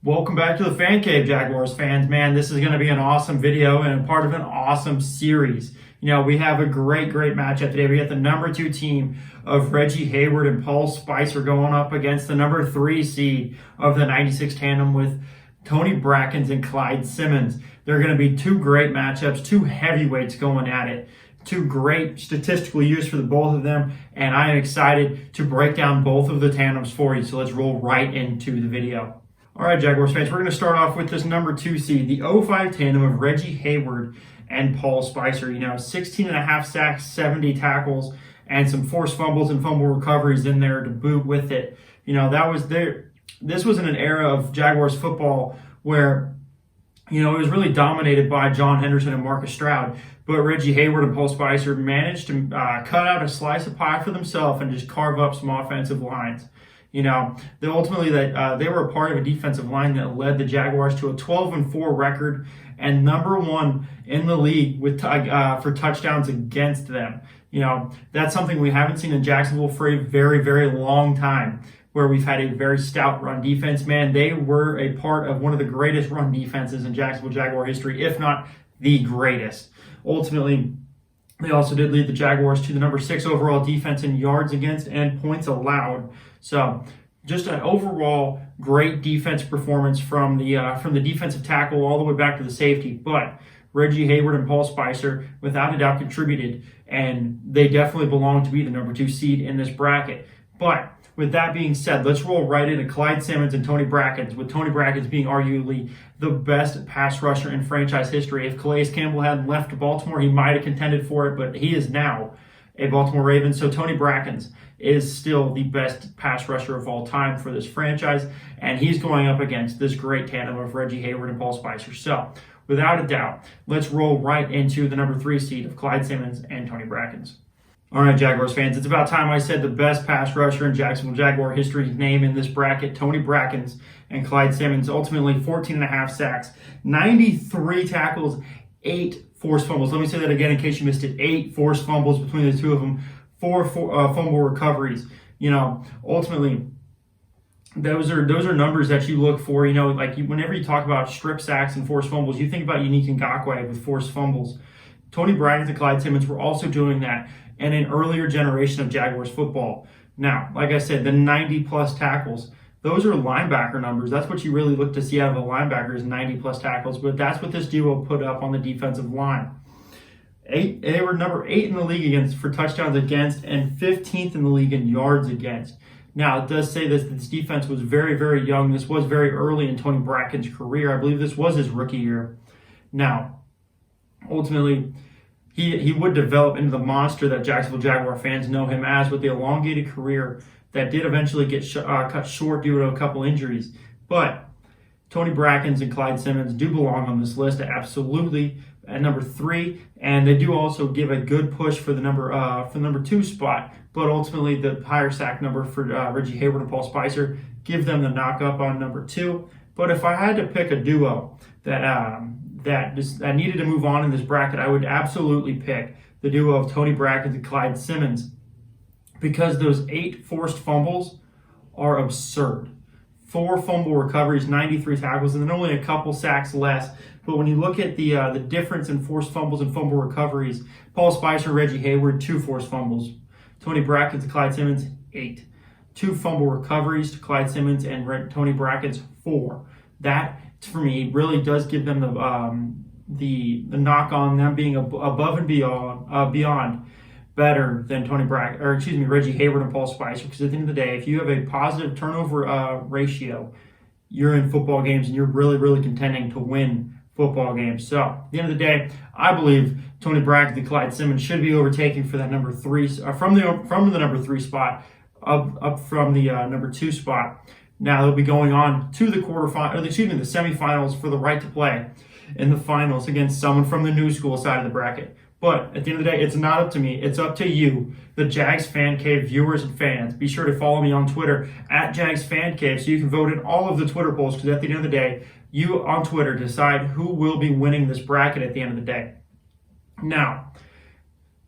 Welcome back to the Fan Cave, Jaguars fans. Man, this is going to be an awesome video and a part of an awesome series. We have a great matchup today. We got the number 2 team of Reggie Hayward and Paul Spicer going up against the number 3 seed of the 96 tandem with Tony Brackens and Clyde Simmons. They're going to be two great matchups, two heavyweights going at it. Two great statistical years for the both of them, and I am excited to break down both of the tandems for you. So let's roll right into the video. All right, Jaguars fans, we're going to start off with this number 2 seed, the 05 tandem of Reggie Hayward and Paul Spicer. 16.5 sacks, 70 tackles, and some forced fumbles and fumble recoveries in there to boot with it. This was in an era of Jaguars football where, it was really dominated by John Henderson and Marcus Stroud. But Reggie Hayward and Paul Spicer managed to cut out a slice of pie for themselves and just carve up some offensive lines. They were a part of a defensive line that led the Jaguars to a 12-4 record and number 1 in the league with for touchdowns against them. That's something we haven't seen in Jacksonville for a very, very long time, where we've had a very stout run defense. Man, they were a part of one of the greatest run defenses in Jacksonville Jaguar history, if not the greatest. Ultimately, they also did lead the Jaguars to the number 6 overall defense in yards against and points allowed. So just an overall great defense performance from the defensive tackle all the way back to the safety. But Reggie Hayward and Paul Spicer, without a doubt, contributed, and they definitely belong to be the number 2 seed in this bracket. But with that being said, let's roll right into Clyde Simmons and Tony Brackens, with Tony Brackens being arguably the best pass rusher in franchise history. If Calais Campbell hadn't left Baltimore, he might have contended for it, but he is now a Baltimore Raven. So Tony Brackens is still the best pass rusher of all time for this franchise, and he's going up against this great tandem of Reggie Hayward and Paul Spicer. So without a doubt, let's roll right into the number 3 seed of Clyde Simmons and Tony Brackens. All right, Jaguars fans, it's about time I said the best pass rusher in Jacksonville Jaguar history's name in this bracket, Tony Brackens and Clyde Simmons. Ultimately, 14.5 sacks, 93 tackles, 8 forced fumbles. Let me say that again in case you missed it. 8 forced fumbles between the two of them, 4 fumble recoveries. Ultimately, those are numbers that you look for. Whenever you talk about strip sacks and forced fumbles, you think about Unique Ngakoue with forced fumbles. Tony Brackens and Clyde Simmons were also doing that in an earlier generation of Jaguars football. Now, like I said, the 90-plus tackles, those are linebacker numbers. That's what you really look to see out of a linebacker is 90-plus tackles, but that's what this duo put up on the defensive line. They were number 8 in the league for touchdowns against and 15th in the league in yards against. Now, it does say this defense was very, very young. This was very early in Tony Brackens' career. I believe this was his rookie year. Now, ultimately, he would develop into the monster that Jacksonville Jaguar fans know him as, with the elongated career that did eventually get cut short due to a couple injuries. But Tony Brackens and Clyde Simmons do belong on this list, absolutely, at number 3, and they do also give a good push for the number 2 spot. But ultimately, the higher sack number for Reggie Hayward and Paul Spicer give them the knock up on number 2. But if I had to pick a duo that needed to move on in this bracket, I would absolutely pick the duo of Tony Brackens and Clyde Simmons, because those 8 forced fumbles are absurd. 4 fumble recoveries, 93 tackles, and then only a couple sacks less. But when you look at the difference in forced fumbles and fumble recoveries, Paul Spicer, Reggie Hayward, 2 forced fumbles. Tony Brackens and Clyde Simmons, 8. 2 fumble recoveries to Clyde Simmons and Tony Brackens, 4. That, for me, really does give them the knock on them being above and beyond better than Reggie Hayward and Paul Spicer. Because at the end of the day, if you have a positive turnover ratio, you're in football games and you're really, really contending to win football games. So at the end of the day, I believe Tony Brackens and Clyde Simmons should be overtaken for that number 3 from the number 3 spot up from the number 2 spot. Now they'll be going on to the semifinals for the right to play in the finals against someone from the new school side of the bracket. But at the end of the day, it's not up to me. It's up to you, the Jags Fan Cave viewers and fans. Be sure to follow me on Twitter at Jags Fan Cave so you can vote in all of the Twitter polls, because at the end of the day, you on Twitter decide who will be winning this bracket at the end of the day. Now,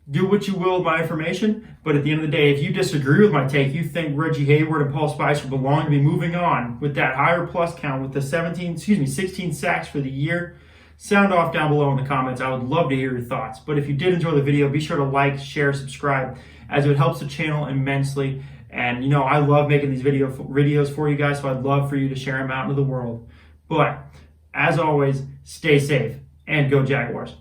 do what you will with my information, but at the end of the day, if you disagree with my take, you think Reggie Hayward and Paul Spicer belong to be moving on with that higher plus count with the 16 sacks for the year, sound off down below in the comments. I would love to hear your thoughts. But if you did enjoy the video, be sure to like, share, subscribe, as it helps the channel immensely. And I love making these videos for you guys, so I'd love for you to share them out into the world. But as always, stay safe and go Jaguars.